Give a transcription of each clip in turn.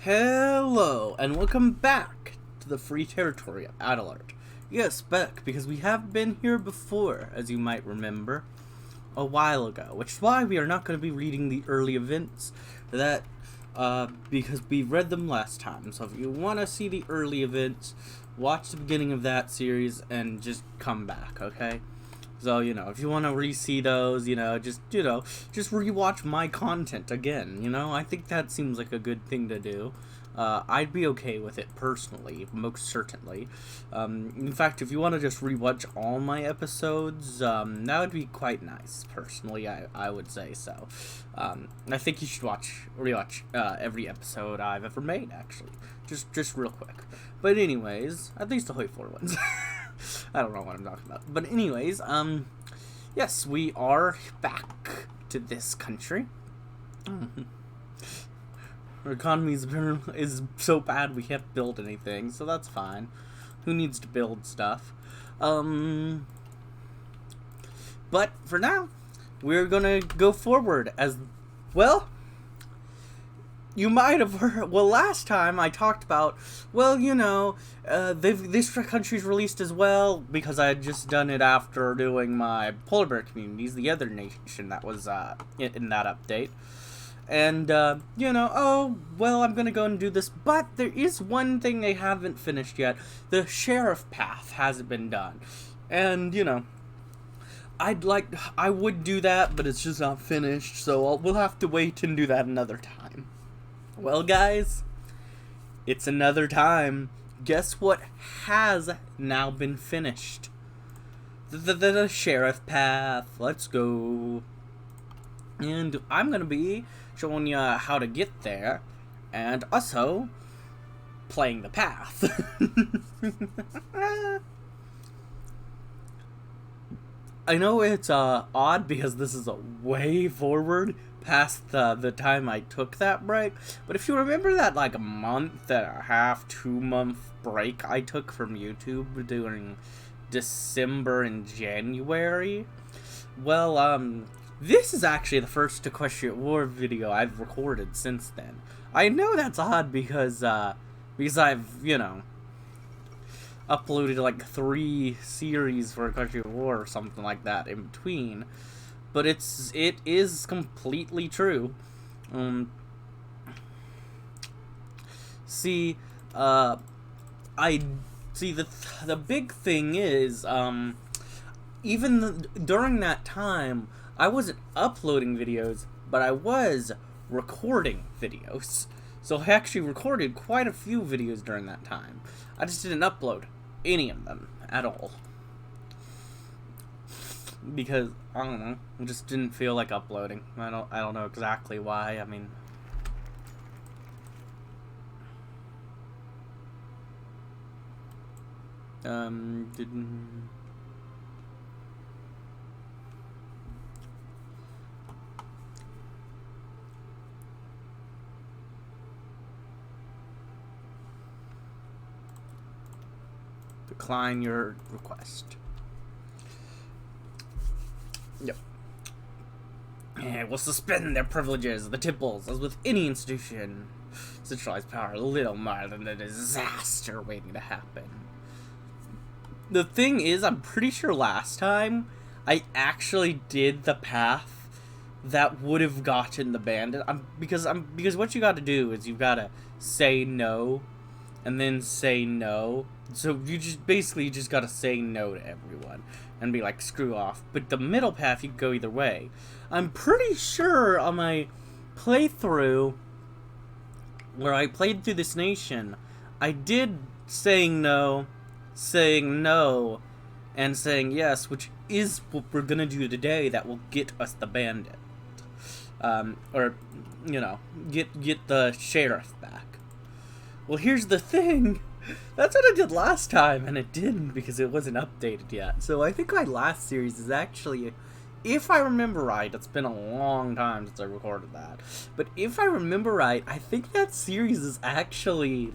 Hello, and welcome back to the free territory of Adelart. Yes, back, because we have been here before, as you might remember, a while ago, which is why we are not going to be reading the early events, because we read them last time. So if you want to see the early events, watch the beginning of that series, and just come back, okay? So, if you want to re-see those, just rewatch my content again, I think that seems like a good thing to do. I'd be okay with it personally, most certainly. In fact, if you want to just rewatch all my episodes, that would be quite nice, personally, I would say so. I think you should rewatch every episode I've ever made, actually. Just real quick. But anyways, at least the Hoyflor ones. I don't know what I'm talking about. But anyways, yes, we are back to this country. Our economy is so bad we can't build anything, so that's fine. Who needs to build stuff? But for now, we're gonna go forward as well. You might have heard, last time I talked about, this country's released as well, because I had just done it after doing my polar bear communities, the other nation that was, in that update. And, I'm gonna go and do this, but there is one thing they haven't finished yet. The sheriff path hasn't been done. And, I would do that, but it's just not finished, so we'll have to wait and do that another time. Well, guys, it's another time. Guess what has now been finished? The sheriff path. Let's go. And I'm going to be showing you how to get there, and also playing the path. I know it's odd because this is a way forward past the time I took that break, but if you remember that a month and a half, 2-month break I took from YouTube during December and January, this is actually the first Equestria War video I've recorded since then. I know that's odd because I've, uploaded 3 series for Equestria War or something like that in between. But it is completely true. The big thing is, during that time, I wasn't uploading videos, but I was recording videos. So I actually recorded quite a few videos during that time. I just didn't upload any of them at all. Because, I don't know, I just didn't feel like uploading. I don't know exactly why. Decline your request. Yep. And will suspend their privileges, the temples, as with any institution. Centralized power, a little more than a disaster waiting to happen. The thing is, I'm pretty sure last time I actually did the path that would have gotten the bandit. Because what you got to do is you've got to say no, and then say no. So you just got to say no to everyone and be like, screw off. But the middle path, you can go either way. I'm pretty sure on my playthrough, where I played through this nation, I did saying no, and saying yes, which is what we're gonna do today that will get us the bandit. Get the sheriff back. Well, here's the thing. That's what I did last time, and it didn't because it wasn't updated yet. So I think my last series is actually, if I remember right, it's been a long time since I recorded that, but if I remember right, I think that series is actually,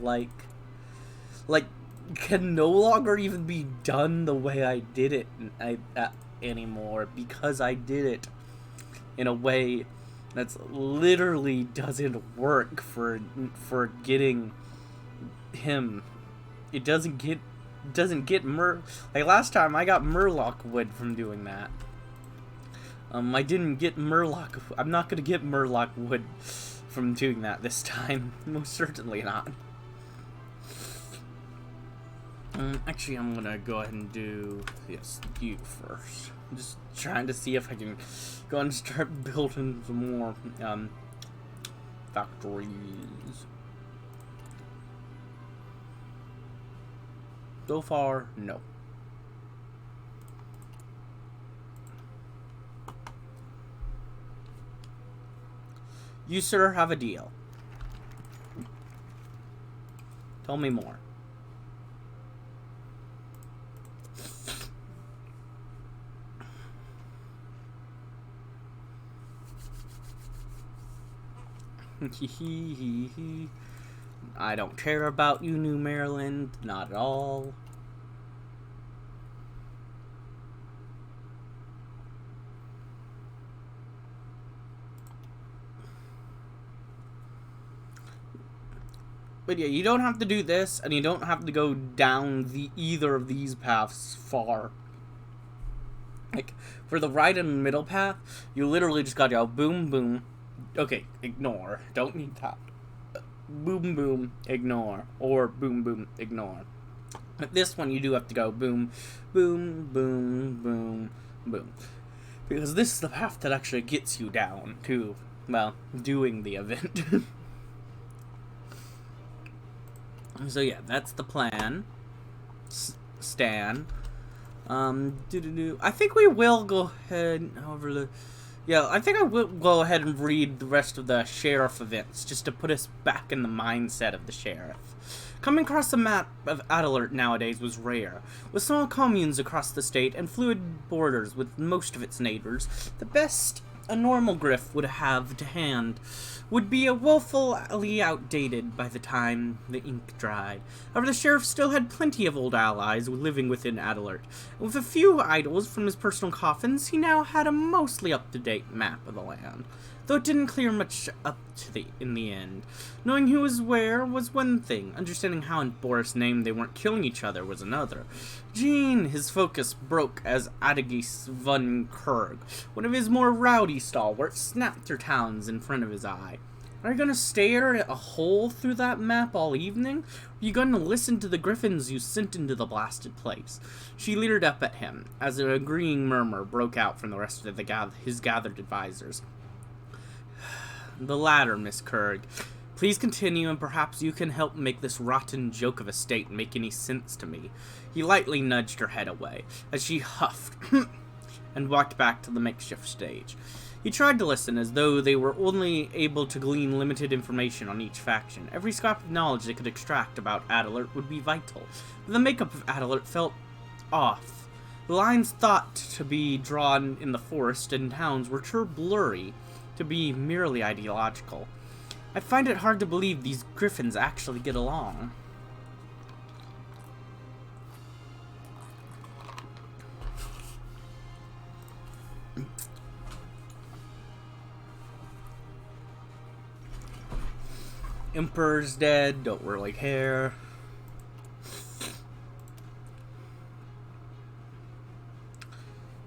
can no longer even be done the way I did it anymore, because I did it in a way That's literally doesn't work for getting him. It doesn't get like last time I got Murloc wood from doing that. I didn't get Murloc. I'm not gonna get Murloc wood from doing that this time. Most certainly not. Actually, I'm gonna go ahead and do you first. I'm just trying to see if I can go and start building some more factories. So far, no. You, sir, have a deal. Tell me more. I don't care about you, New Maryland. Not at all. But yeah, you don't have to do this, and you don't have to go down either of these paths far. Like, for the right and middle path, you literally just gotta go boom, boom. Okay, ignore. Don't need that. Boom, boom, ignore. Or boom, boom, ignore. But this one, you do have to go boom, boom, boom, boom, boom. Because this is the path that actually gets you down to, well, doing the event. So yeah, that's the plan. Stan. I think we will go ahead over the... Yeah, I think I will go ahead and read the rest of the sheriff events, just to put us back in the mindset of the sheriff. Coming across the map of Adelart nowadays was rare. With small communes across the state and fluid borders with most of its neighbors, the best a normal griff would have to hand would be woefully outdated by the time the ink dried. However, the sheriff still had plenty of old allies living within Adelart. With a few idols from his personal coffins, he now had a mostly up-to-date map of the land, though it didn't clear much up to in the end. Knowing who was where was one thing, understanding how in Boris' name they weren't killing each other was another. Jean, his focus broke as Adagis von Kurg, one of his more rowdy stalwarts, snapped her talons in front of his eye. Are you gonna stare at a hole through that map all evening? Or are you gonna listen to the griffins you sent into the blasted place? She leered up at him, as an agreeing murmur broke out from the rest of his gathered advisors. The latter, Miss Kurg. Please continue, and perhaps you can help make this rotten joke of a state make any sense to me. He lightly nudged her head away, as she huffed, and walked back to the makeshift stage. He tried to listen, as though they were only able to glean limited information on each faction. Every scrap of knowledge they could extract about Adelart would be vital. But the makeup of Adelart felt off. The lines thought to be drawn in the forest and towns were too blurry to be merely ideological. I find it hard to believe these griffins actually get along. Emperor's dead, don't really care.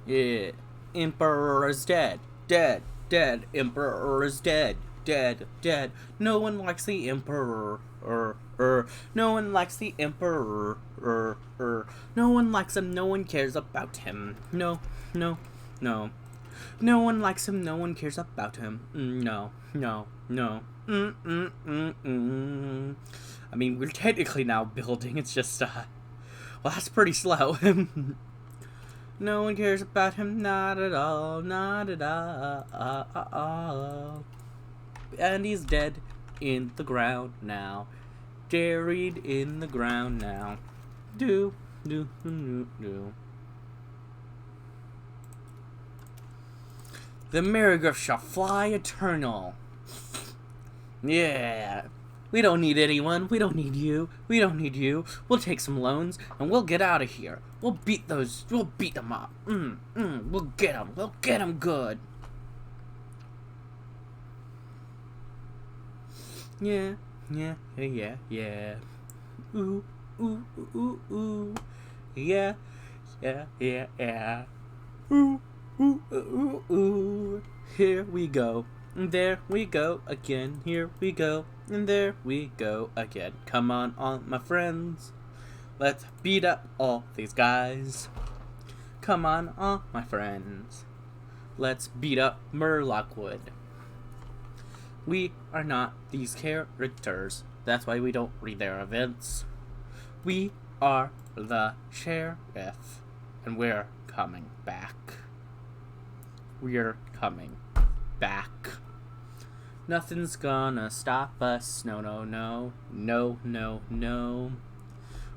Yeah, Emperor is dead, dead, dead. Emperor is dead, dead, dead. No one likes the Emperor, No one likes the Emperor, No one likes him, no one cares about him. No, no, no. No one likes him, no one cares about him. No, no, no. I mean, we're technically now building, it's just, well, that's pretty slow. No one cares about him, not at all, not at all. And he's dead in the ground now. Buried in the ground now. Do. The Merigriff shall fly eternal. Yeah. We don't need anyone. We don't need you. We don't need you. We'll take some loans and we'll get out of here. We'll beat them up. We'll get them. We'll get them good. Yeah, yeah, yeah, yeah. Ooh, ooh, ooh, ooh. Yeah, yeah, yeah, yeah. Ooh, ooh, ooh, ooh. Here we go. And there we go again. Here we go. And there we go again. Come on, all my friends. Let's beat up all these guys. Come on, all my friends. Let's beat up Murlockwood. We are not these characters. That's why we don't read their events. We are the sheriff. And we're coming back. We're coming back. Nothing's gonna stop us. No, no, no. No, no, no.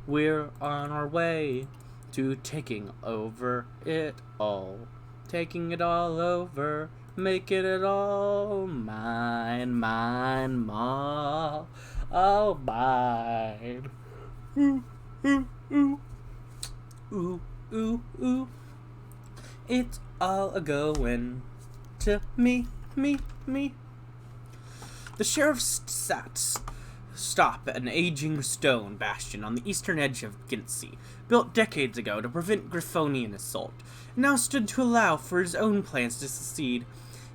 We're on our way to taking over it all. Taking it all over. Making it all mine, mine, all mine. Ooh, ooh, ooh. Ooh, ooh, ooh. It's all a-going to me, me, me. The sheriff stop an aging stone bastion on the eastern edge of Gintsey, built decades ago to prevent Griffonian assault, and now stood to allow for his own plans to succeed.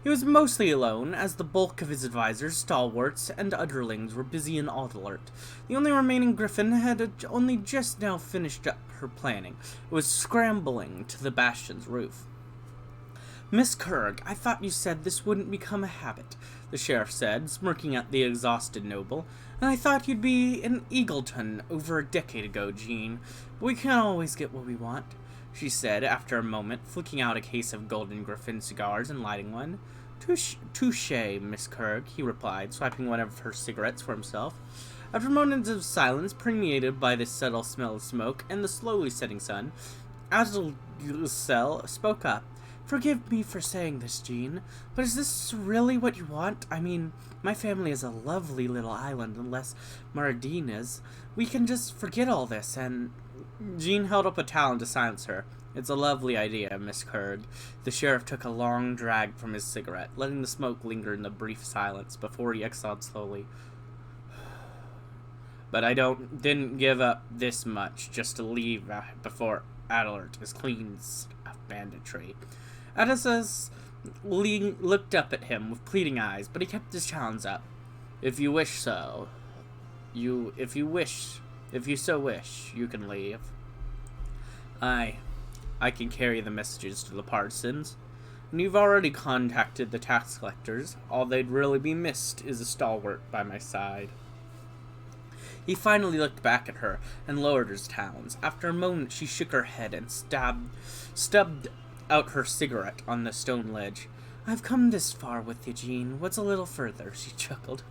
He was mostly alone, as the bulk of his advisors, stalwarts, and underlings were busy in Adelart. The only remaining griffin had only just now finished up her planning. It was scrambling to the bastion's roof. Miss Kurg, I thought you said this wouldn't become a habit, the sheriff said, smirking at the exhausted noble. And I thought you'd be in Eagleton over a decade ago, Jean. But we can't always get what we want, she said after a moment, flicking out a case of Golden Griffin cigars and lighting one. Touché, Miss Kurg, he replied, swiping one of her cigarettes for himself. After moments of silence, permeated by the subtle smell of smoke and the slowly setting sun, Adelart spoke up. Forgive me for saying this, Jean, but is this really what you want? I mean, my family is a lovely little island, unless Maradine is. We can just forget all this, and... Jean held up a talon to silence her. It's a lovely idea, Miss Kurg. The sheriff took a long drag from his cigarette, letting the smoke linger in the brief silence before he exhaled slowly. But I didn't give up this much just to leave before Adelart is cleansed of banditry. Adelart looked up at him with pleading eyes, but he kept his challenge up. If you so wish, you can leave. I can carry the messages to the partisans, and you've already contacted the tax collectors. All they'd really be missed is a stalwart by my side. He finally looked back at her and lowered his talons. After a moment, she shook her head and stubbed out her cigarette on the stone ledge. I've come this far with you, Jean. What's a little further? She chuckled.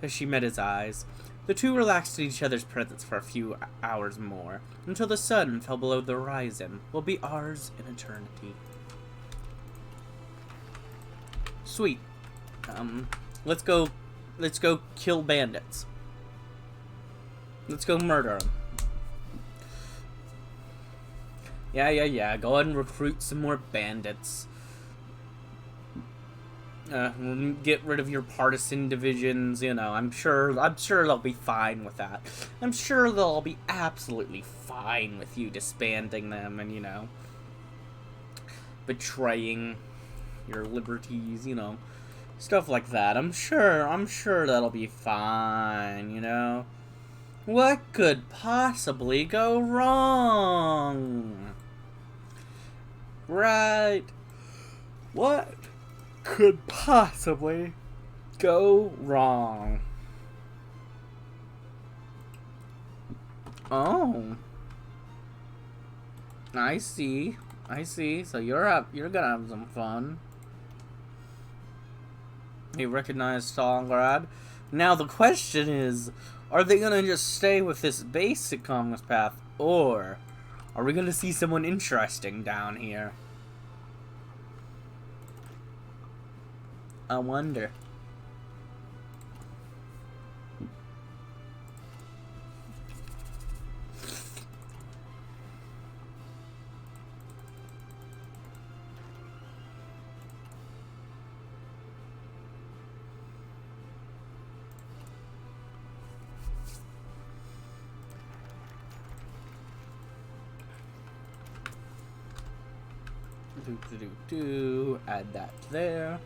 As she met his eyes, the two relaxed in each other's presence for a few hours more, until the sun fell below the horizon, will be ours in eternity. Sweet. Let's go kill bandits. Let's go murder them. Yeah. Go ahead and recruit some more bandits. Get rid of your partisan divisions, I'm sure they'll be fine with that. I'm sure they'll be absolutely fine with you disbanding them and, betraying your liberties, stuff like that. I'm sure that'll be fine, What could possibly go wrong? Right. What could possibly go wrong? Oh. I see. So you're gonna have some fun. You recognize Stalingrad. Now the question is, are they gonna just stay with this basic commerce path, or are we gonna see someone interesting down here? I wonder. Add that there.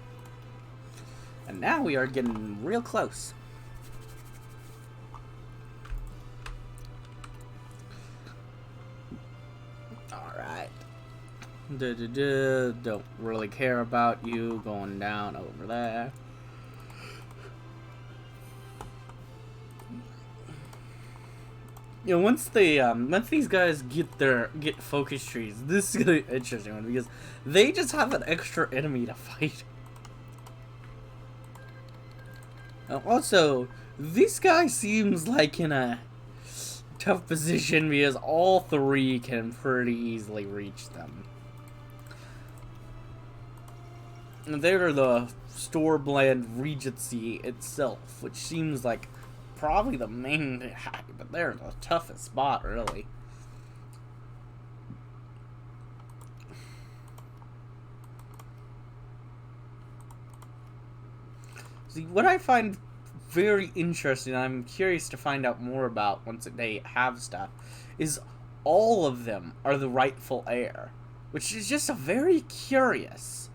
And now we are getting real close. Alright. Don't really care about you going down over there. You know, once these guys get focus trees, this is gonna be an interesting one because they just have an extra enemy to fight. Also, this guy seems like in a tough position because all three can pretty easily reach them. And they're the Stormland Regency itself, which seems like probably the main hack, but they're the toughest spot, really. See, what I find very interesting, I'm curious to find out more about once they have stuff, is all of them are the rightful heir, which is just a very curious.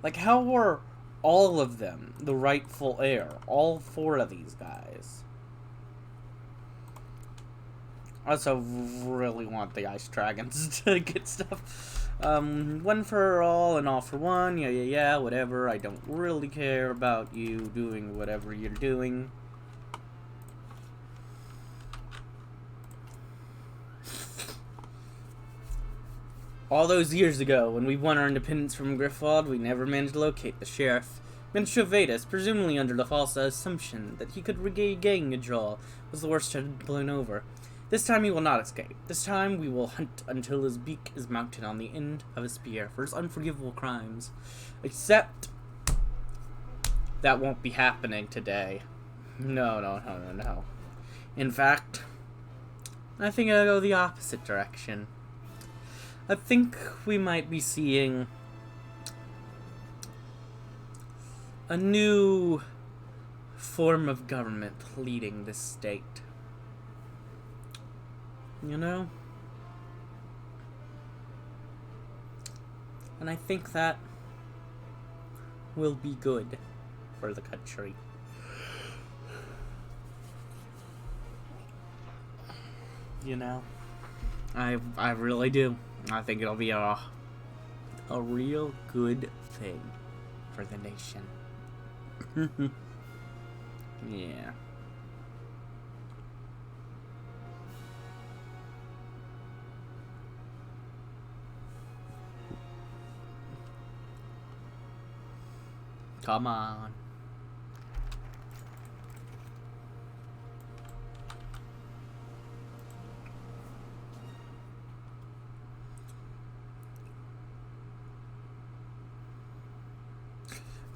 Like, how were all of them the rightful heir? All four of these guys. I also really want the ice dragons to get stuff. One for all and all for one. Yeah, whatever. I don't really care about you doing whatever you're doing. All those years ago, when we won our independence from Griffwald, we never managed to locate the sheriff. Minister Vedas, presumably under the false assumption that he could regain control, was the worst had blown over. This time he will not escape. This time we will hunt until his beak is mounted on the end of his spear for his unforgivable crimes. Except that won't be happening today. No. In fact, I think I'll go the opposite direction. I think we might be seeing a new form of government leading this state. You know? And I think that will be good for the country. You know? I really do. I think it'll be a real good thing for the nation. Yeah. Come on.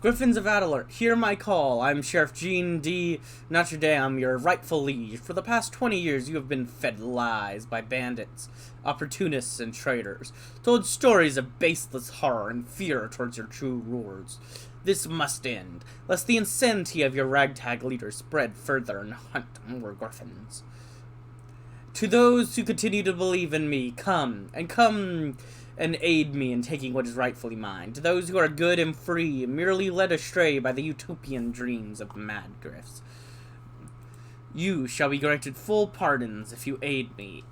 Griffins of Adelart, hear my call. I'm Sheriff Jean D. Notre Dame, your rightful liege. For the past 20 years, you have been fed lies by bandits, opportunists, and traitors, told stories of baseless horror and fear towards your true rulers. This must end, lest the insanity of your ragtag leaders spread further and hunt more griffins. To those who continue to believe in me, come and aid me in taking what is rightfully mine. To those who are good and free, merely led astray by the utopian dreams of mad griffs, you shall be granted full pardons if you aid me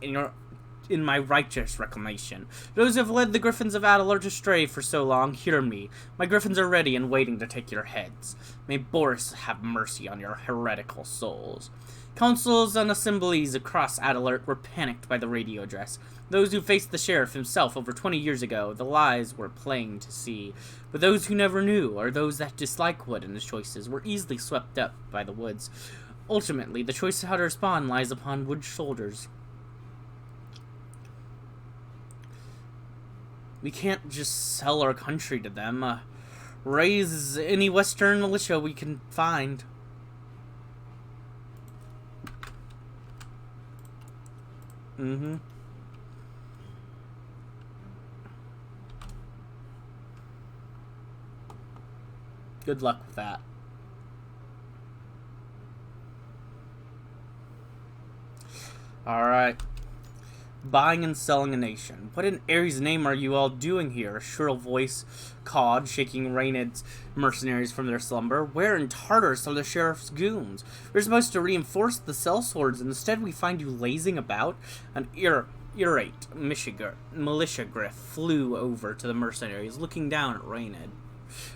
in my righteous reclamation. Those who have led the Griffins of Adelart astray for so long, hear me. My Griffins are ready and waiting to take your heads. May Boris have mercy on your heretical souls. Councils and assemblies across Adelart were panicked by the radio address. Those who faced the sheriff himself over 20 years ago, the lies were plain to see. But those who never knew, or those that dislike Wood and his choices, were easily swept up by the Woods. Ultimately, the choice of how to respond lies upon Wood's shoulders. We can't just sell our country to them. Raise any Western militia we can find. Good luck with that. Alright. buying and selling a nation. What in Ares' name are you all doing here? A shrill voice cawed, shaking Reynard's mercenaries from their slumber. Where in Tartarus are the sheriff's goons? We're supposed to reinforce the sellswords, and instead we find you lazing about. An irate militia griff flew over to the mercenaries, looking down at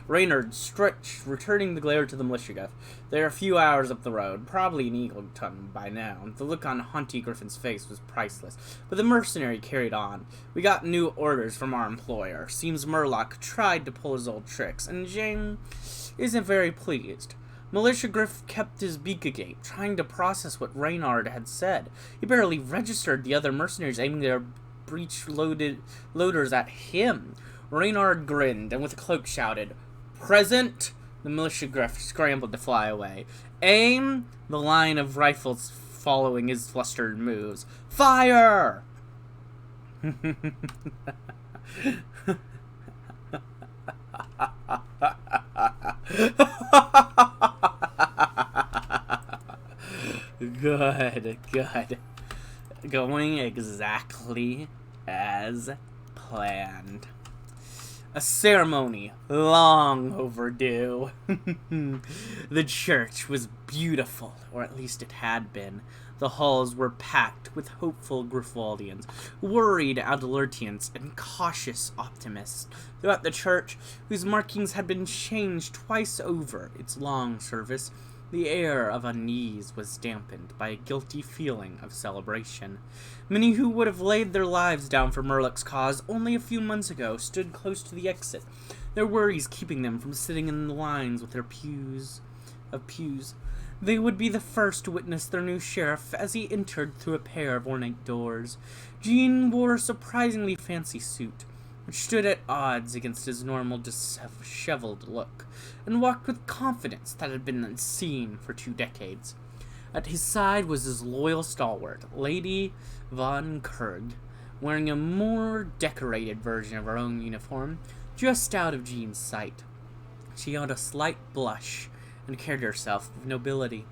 Reynard stretched, returning the glare to the militia griff. They are a few hours up the road, probably in Eagleton by now. The look on Hunty Griffin's face was priceless, but the mercenary carried on. We got new orders from our employer. Seems Murloc tried to pull his old tricks, and Jane isn't very pleased. Militia Griff kept his beak agape, trying to process what Reynard had said. He barely registered the other mercenaries aiming their loaders at him. Reynard grinned, and with a cloak shouted, "Present!" The militia griff scrambled to fly away. "Aim!" The line of rifles following his flustered moves. "Fire!" Good. Going exactly as planned. A ceremony long overdue. The church was beautiful, or at least it had been. The halls were packed with hopeful Griffaldians, worried Adelartians, and cautious optimists. Throughout the church, whose markings had been changed twice over its long service, the air of unease was dampened by a guilty feeling of celebration. Many who would have laid their lives down for Murloc's cause only a few months ago stood close to the exit, their worries keeping them from sitting in the lines with their pews. They would be the first to witness their new sheriff as he entered through a pair of ornate doors. Jean wore a surprisingly fancy suit, which stood at odds against his normal disheveled look, and walked with confidence that had been unseen for 2 decades. At his side was his loyal stalwart, Lady Von Kurg, wearing a more decorated version of her own uniform, just out of Jean's sight. She had a slight blush and carried herself with nobility.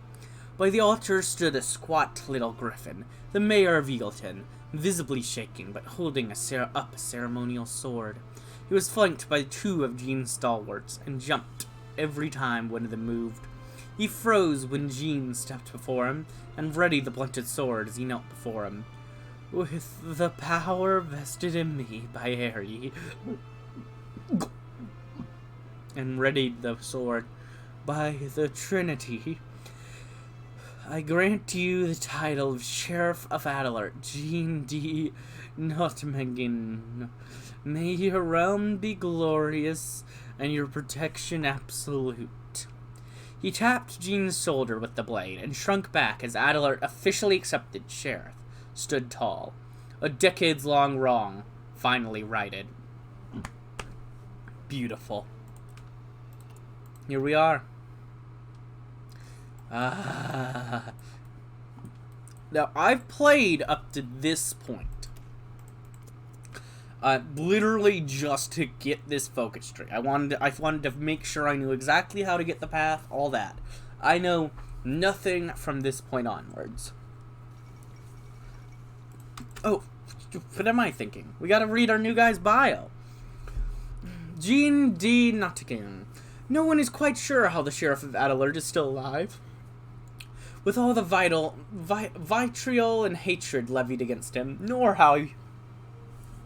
By the altar stood a squat little griffin, the mayor of Eagleton, visibly shaking but holding a ceremonial sword. He was flanked by 2 of Jean's stalwarts and jumped every time one of them moved. He froze when Jean stepped before him and readied the blunted sword as he knelt before him. "With the power vested in me by Aerie," and readied the sword, "by the Trinity, I grant you the title of Sheriff of Adelart, Jean de Nottemagne. May your realm be glorious and your protection absolute." He tapped Jean's shoulder with the blade and shrunk back as Adelart, officially accepted sheriff, stood tall. A decades-long wrong finally righted. Beautiful. Here we are. Now, I've played up to this point. Literally just to get this focus tree. I wanted to make sure I knew exactly how to get the path, all that. I know nothing from this point onwards. Oh, what am I thinking? We gotta read our new guy's bio. Jean de Nottemagne. No one is quite sure how the Sheriff of Adelart is still alive. With all the vitriol and hatred levied against him, nor how he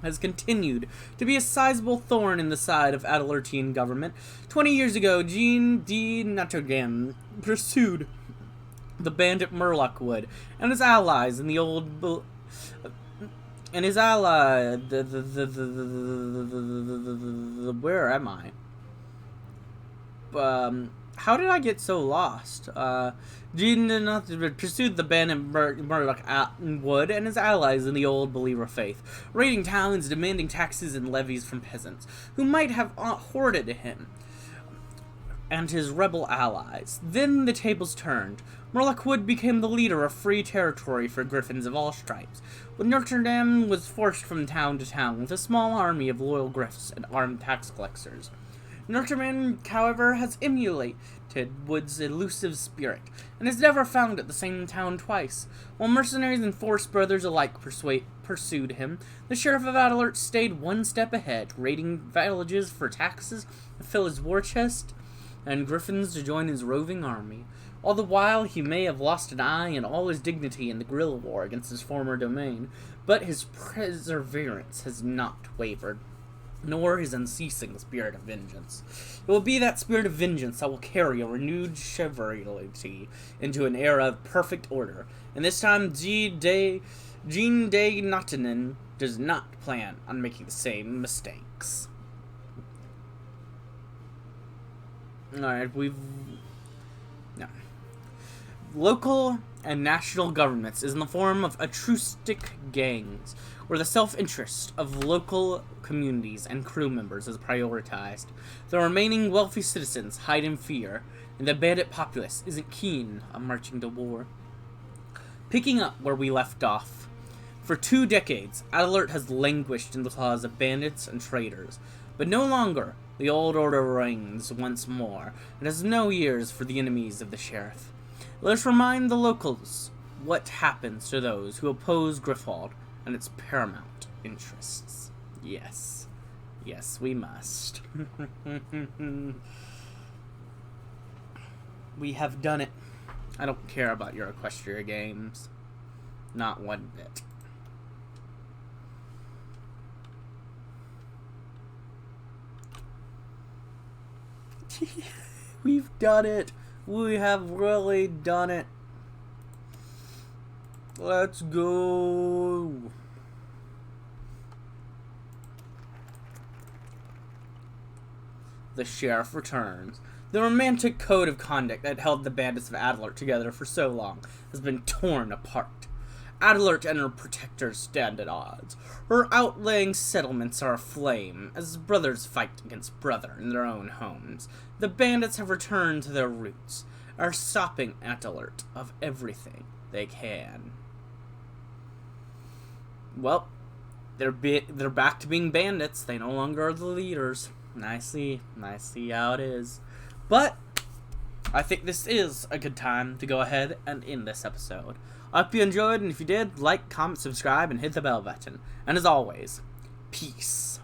has continued to be a sizable thorn in the side of Adelartian government. 20 years ago, Jean de Nottemagne pursued the bandit Murloc Wood and his allies in the old where am I? How did I get so lost? Jean pursued the bandit Murloc Wood and his allies in the old believer faith, raiding towns, demanding taxes and levies from peasants, who might have hoarded him and his rebel allies. Then the tables turned. Murloc Wood became the leader of free territory for griffins of all stripes, when Notre Dame was forced from town to town with a small army of loyal griffs and armed tax collectors. Nottemagne, however, has emulated Wood's elusive spirit, and is never found at the same town twice. While mercenaries and forest brothers alike pursued him, the sheriff of Adelart stayed one step ahead, raiding villages for taxes to fill his war chest, and griffins to join his roving army. All the while, he may have lost an eye and all his dignity in the guerrilla war against his former domain, but his perseverance has not wavered, nor his unceasing spirit of vengeance. It will be that spirit of vengeance that will carry a renewed Shrievalty into an era of perfect order, and this time Jean de Nottemagne does not plan on making the same mistakes. Alright, no. Local and national governments is in the form of altruistic gangs, where the self-interest of local communities and crew members is prioritized. The remaining wealthy citizens hide in fear, and the bandit populace isn't keen on marching to war. Picking up where we left off, for 2 decades, Adelart has languished in the claws of bandits and traitors, but no longer. The old order reigns once more, and has no ears for the enemies of the sheriff. Let us remind the locals what happens to those who oppose Gryffindor and its paramount interests. Yes. Yes, we must. We have done it. I don't care about your Equestria games. Not one bit. We've done it. We have really done it. Let's go. The sheriff returns. The romantic code of conduct that held the bandits of Adelart together for so long has been torn apart. Adelart and her protectors stand at odds. Her outlying settlements are aflame as brothers fight against brother in their own homes. The bandits have returned to their roots, are stopping Adelart of everything they can. Well, they're back to being bandits. They no longer are the leaders. I see how it is. But I think this is a good time to go ahead and end this episode. I hope you enjoyed, and if you did, like, comment, subscribe, and hit the bell button. And as always, peace.